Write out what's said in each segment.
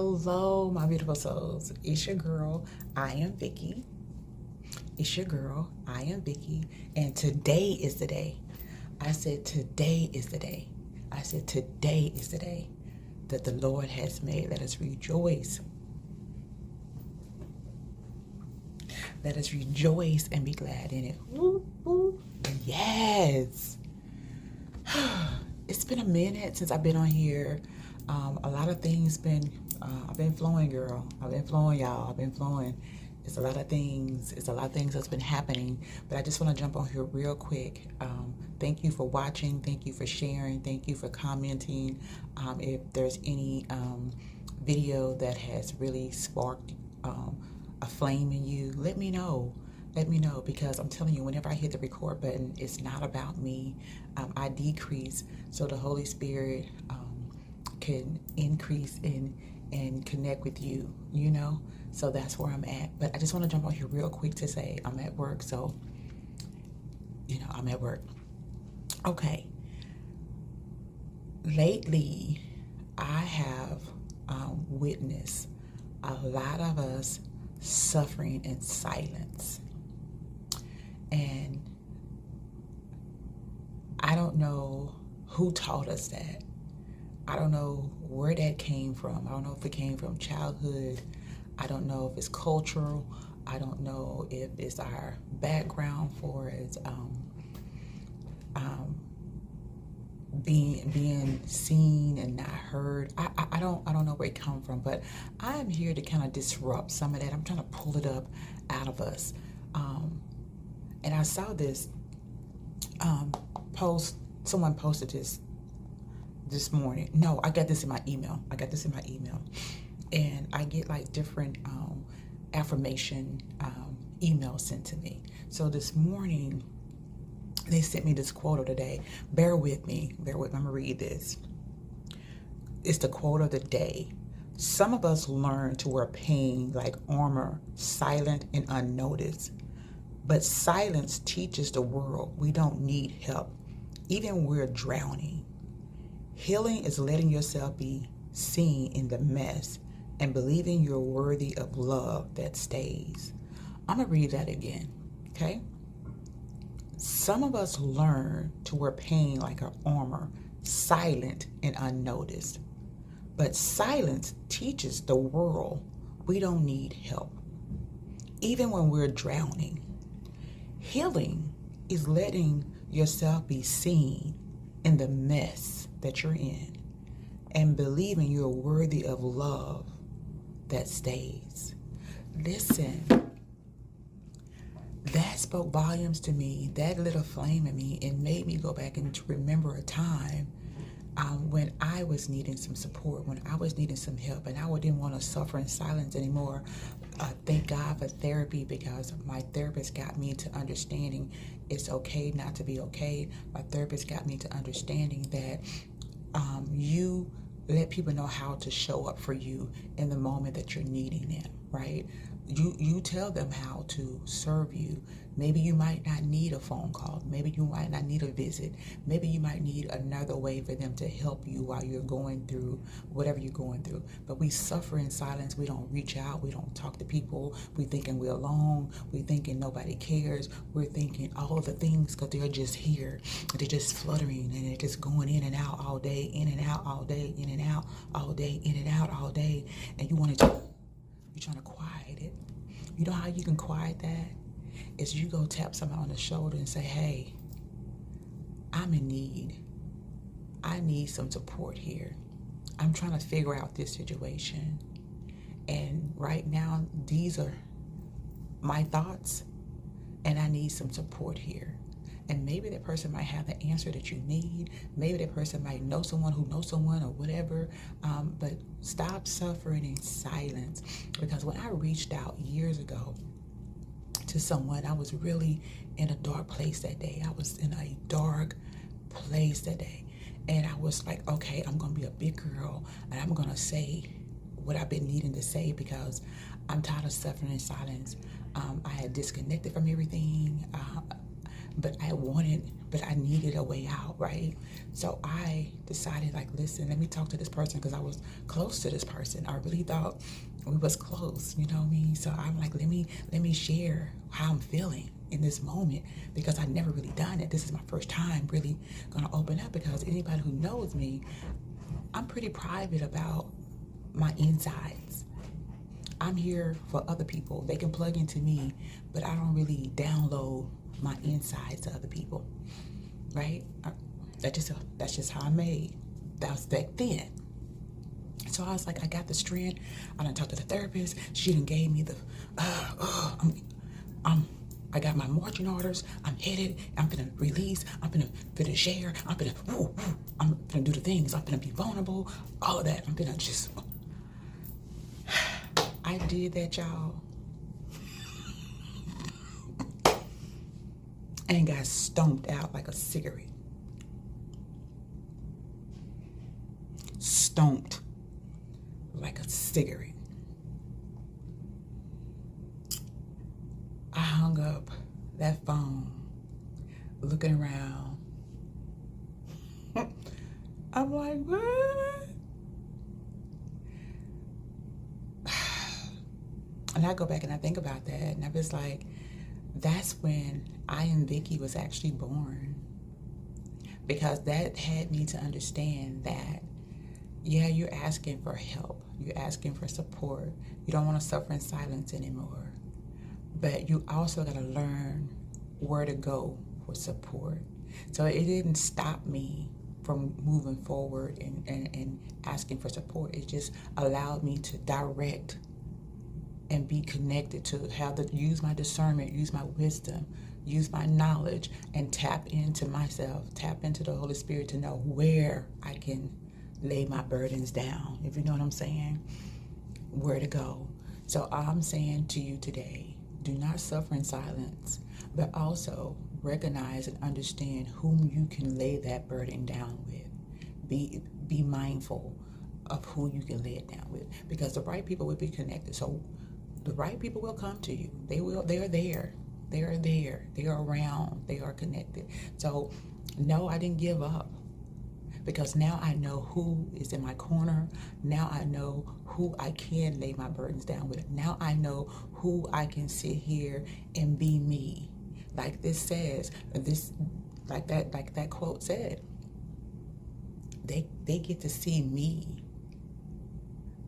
Hello, my beautiful souls. It's your girl, I am Vickie. It's your girl, I am Vickie. And today is the day. I said today is the day. I said today is the day that the Lord has made. Let us rejoice. Let us rejoice and be glad in it. Woo, woo. Yes. It's been a minute since I've been on here. A lot of things I've been flowing, girl. I've been flowing, y'all. I've been flowing. It's a lot of things. It's a lot of things that's been happening. But I just want to jump on here real quick. Thank you for watching. Thank you for sharing. Thank you for commenting. If there's any video that has really sparked a flame in you, let me know. Let me know, because I'm telling you, whenever I hit the record button, it's not about me. I decrease so the Holy Spirit can increase and connect with you, you know? So that's where I'm at. But I just want to jump on here real quick to say I'm at work. So, you know, I'm at work. Okay. Lately, I have witnessed a lot of us suffering in silence. And I don't know who taught us that. I don't know where that came from. I don't know if it came from childhood. I don't know if it's cultural. I don't know if it's our background for it, being seen and not heard. I don't know where it come from, but I am here to kind of disrupt some of that. I'm trying to pull it up out of us. And I saw this post. Someone posted this morning. No, I got this in my email. And I get like different affirmation emails sent to me. So this morning, they sent me this quote of the day. Bear with me. I'm gonna read this. It's the quote of the day. Some of us learn to wear pain like armor, silent and unnoticed. But silence teaches the world we don't need help, even when we're drowning. Healing is letting yourself be seen in the mess and believing you're worthy of love that stays. I'm going to read that again, okay? Some of us learn to wear pain like our armor, silent and unnoticed. But silence teaches the world we don't need help, even when we're drowning. Healing is letting yourself be seen in the mess that you're in and believing you're worthy of love that stays. Listen, that spoke volumes to me. That lit a flame in me and made me go back and to remember a time when I was needing some support, when I was needing some help, and I didn't want to suffer in silence anymore. Thank God for therapy, because my therapist got me to understanding it's okay not to be okay. My therapist got me to understanding that you let people know how to show up for you in the moment that you're needing them, right? You tell them how to serve you. Maybe you might not need a phone call. Maybe you might not need a visit. Maybe you might need another way for them to help you while you're going through whatever you're going through. But we suffer in silence. We don't reach out. We don't talk to people. We thinking we're alone. We thinking nobody cares. We're thinking all the things because they're just here. They're just fluttering and they're just going in and out all day, in and out all day, in and out all day, in and out all day. And you're trying to quiet it. You know how you can quiet that? Is you go tap someone on the shoulder and say, hey, I'm in need. I need some support here. I'm trying to figure out this situation. And right now, these are my thoughts, and I need some support here. And maybe that person might have the answer that you need. Maybe that person might know someone who knows someone or whatever. But stop suffering in silence. Because when I reached out years ago to someone, I was really in a dark place that day. I was in a dark place that day. And I was like, okay, I'm going to be a big girl and I'm going to say what I've been needing to say because I'm tired of suffering in silence. I had disconnected from everything. But I wanted but I needed a way out, right? So I decided, like, listen, let me talk to this person, because I was close to this person. I really thought we was close, you know what I mean? So I'm like, let me share how I'm feeling in this moment, because I never really done it. This is my first time really gonna open up, because anybody who knows me, I'm pretty private about my insides. I'm here for other people. They can plug into me, but I don't really download my insides to other people, right? That's just how I'm made. That was back then. So I was like, I got the strength. I done talked to the therapist. She done gave me the, I got my marching orders. I'm headed. I'm gonna release. I'm gonna share. I'm gonna do the things. I'm gonna be vulnerable. All of that. I'm gonna just. I did that, y'all, and got stomped out like a cigarette. Stomped like a cigarette. I hung up that phone, looking around. I'm like, what? And I go back and I think about that, and I was like, that's when I Am Vickie was actually born. Because that had me to understand that, yeah, you're asking for help. You're asking for support. You don't want to suffer in silence anymore. But you also got to learn where to go for support. So it didn't stop me from moving forward and asking for support. It just allowed me to direct and be connected, to use my discernment, use my wisdom, use my knowledge, and tap into myself, tap into the Holy Spirit to know where I can lay my burdens down, if you know what I'm saying, where to go. So I'm saying to you today, do not suffer in silence, but also recognize and understand whom you can lay that burden down with. Be mindful of who you can lay it down with, because the right people will be connected. So the right people will come to you. They are there. They are there. They are around. They are connected. So no, I didn't give up, because now I know who is in my corner. Now I know who I can lay my burdens down with. Now I know who I can sit here and be me. Like this says, like that quote said, they get to see me,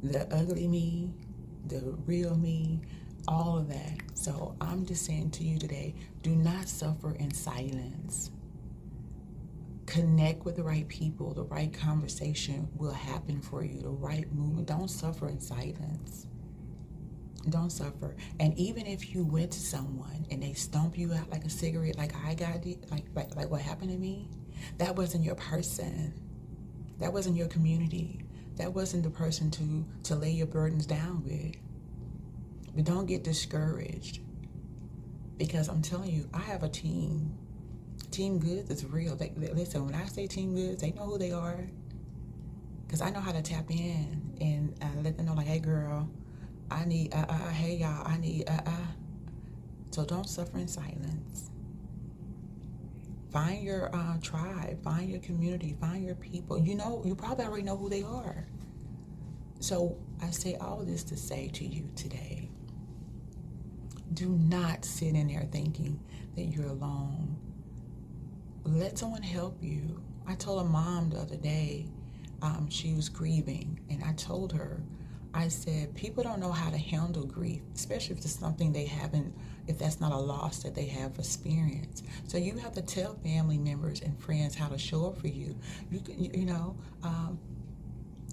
the ugly me, the real me, all of that. So I'm just saying to you today, do not suffer in silence. Connect with the right people. The right conversation will happen for you. The right movement. Don't suffer in silence. Don't suffer. And even if you went to someone and they stomp you out like a cigarette, like I got it, like what happened to me, that wasn't your person. That wasn't your community. That wasn't the person to lay your burdens down with. But don't get discouraged, because I'm telling you, I have a team. Team Goods is real. Listen, when I say Team Goods, they know who they are, because I know how to tap in and let them know, like, hey girl, I need hey y'all, I need So don't suffer in silence. Find your tribe, find your community, find your people. You probably already know who they are. So I say all this to say to you today, do not sit in there thinking that you're alone. Let someone help you. I told a mom the other day, she was grieving, and I told her, I said, people don't know how to handle grief, especially if it's something they haven't, if that's not a loss that they have experienced. So you have to tell family members and friends how to show up for you.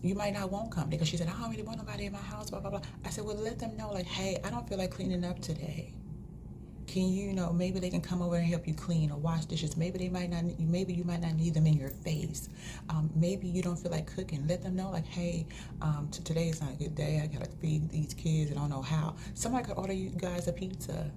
You might not want company, because she said, I don't really want nobody in my house, blah, blah, blah. I said, well, let them know, like, hey, I don't feel like cleaning up today. Can you, maybe they can come over and help you clean or wash dishes. Maybe you might not need them in your face. Maybe you don't feel like cooking. Let them know, like, hey, today is not a good day. I gotta feed these kids and I don't know how. Somebody could order you guys a pizza.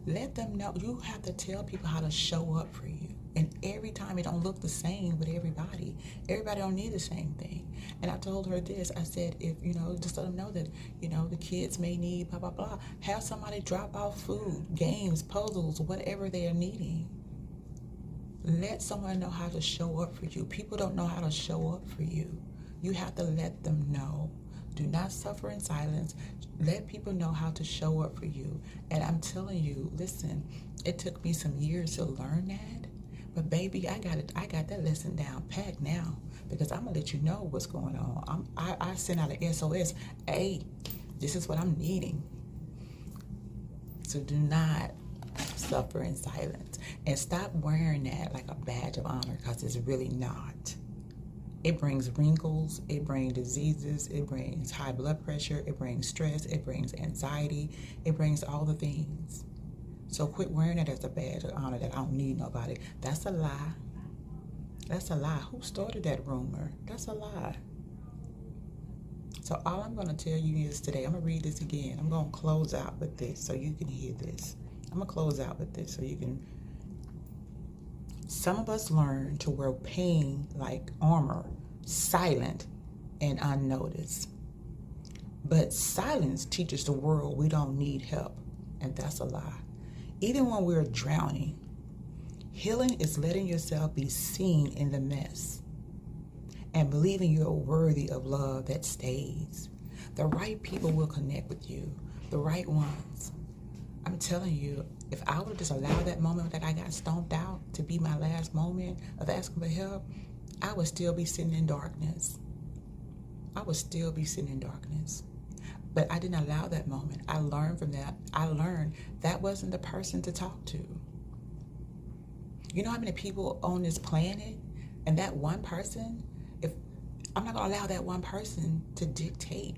Let them know. You have to tell people how to show up for you. And every time it don't look the same with everybody. Everybody don't need the same thing. And I told her this. I said, if, just let them know that, the kids may need blah, blah, blah. Have somebody drop off food, games, puzzles, whatever they are needing. Let someone know how to show up for you. People don't know how to show up for you. You have to let them know. Do not suffer in silence. Let people know how to show up for you. And I'm telling you, listen, it took me some years to learn that. But baby, I got that lesson down packed now, because I'm gonna let you know what's going on. I send out an SOS. Hey, this is what I'm needing. So do not suffer in silence, and stop wearing that like a badge of honor, because it's really not. It brings wrinkles, it brings diseases, it brings high blood pressure, it brings stress, it brings anxiety, it brings all the things. So quit wearing it as a badge of honor that I don't need nobody. That's a lie. That's a lie. Who started that rumor? That's a lie. So all I'm going to tell you is today, I'm going to read this again. I'm going to close out with this so you can hear this. I'm going to close out with this so you can. Some of us learn to wear pain like armor, silent and unnoticed. But silence teaches the world we don't need help, and that's a lie. Even when we're drowning, healing is letting yourself be seen in the mess and believing you're worthy of love that stays. The right people will connect with you, the right ones. I'm telling you, if I would just allow that moment that I got stomped out to be my last moment of asking for help, I would still be sitting in darkness. I would still be sitting in darkness. But I didn't allow that moment. I learned from that. I learned that wasn't the person to talk to. You know how many people on this planet, and that one person, if I'm not gonna allow that one person to dictate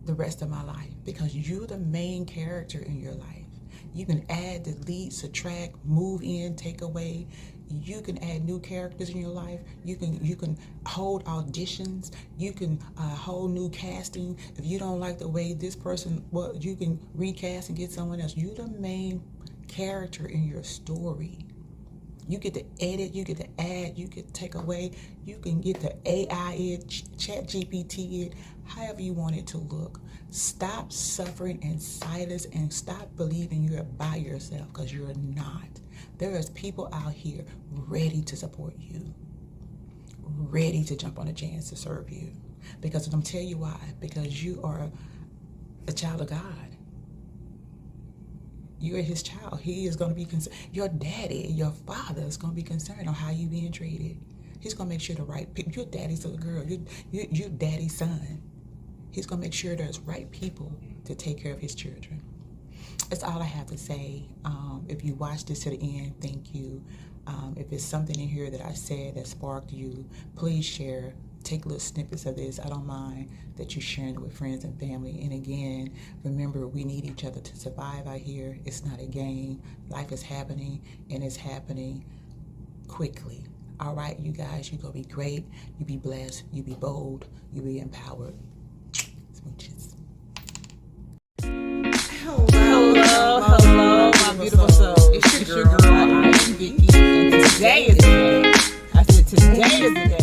the rest of my life, because you're the main character in your life. You can add, delete, subtract, move in, take away. You can add new characters in your life. You can hold auditions. You can hold new casting. If you don't like the way this person, well, you can recast and get someone else. You're the main character in your story. You get to edit, you get to add, you get to take away, you can get to AI it, chat GPT it, however you want it to look. Stop suffering in silence and stop believing you're by yourself, because you're not. There is people out here ready to support you, ready to jump on a chance to serve you. Because I'm tell you why, because you are a child of God. You are his child. He is going to be concerned. Your daddy, your father is going to be concerned on how you being treated. He's going to make sure the right people, your daddy's little girl, your daddy's son. He's going to make sure there's right people to take care of his children. That's all I have to say. If you watched this to the end, thank you. If it's something in here that I said that sparked you, please share. Take little snippets of this. I don't mind that you sharing it with friends and family. And again, remember, we need each other to survive out here. It's not a game. Life is happening, and it's happening quickly. All right, you guys, you're going to be great. You be blessed. You be bold. You be empowered. Smooches. Hello, my beautiful soul. It's your girl, I am Vicky. And today is the day. I said today is the day.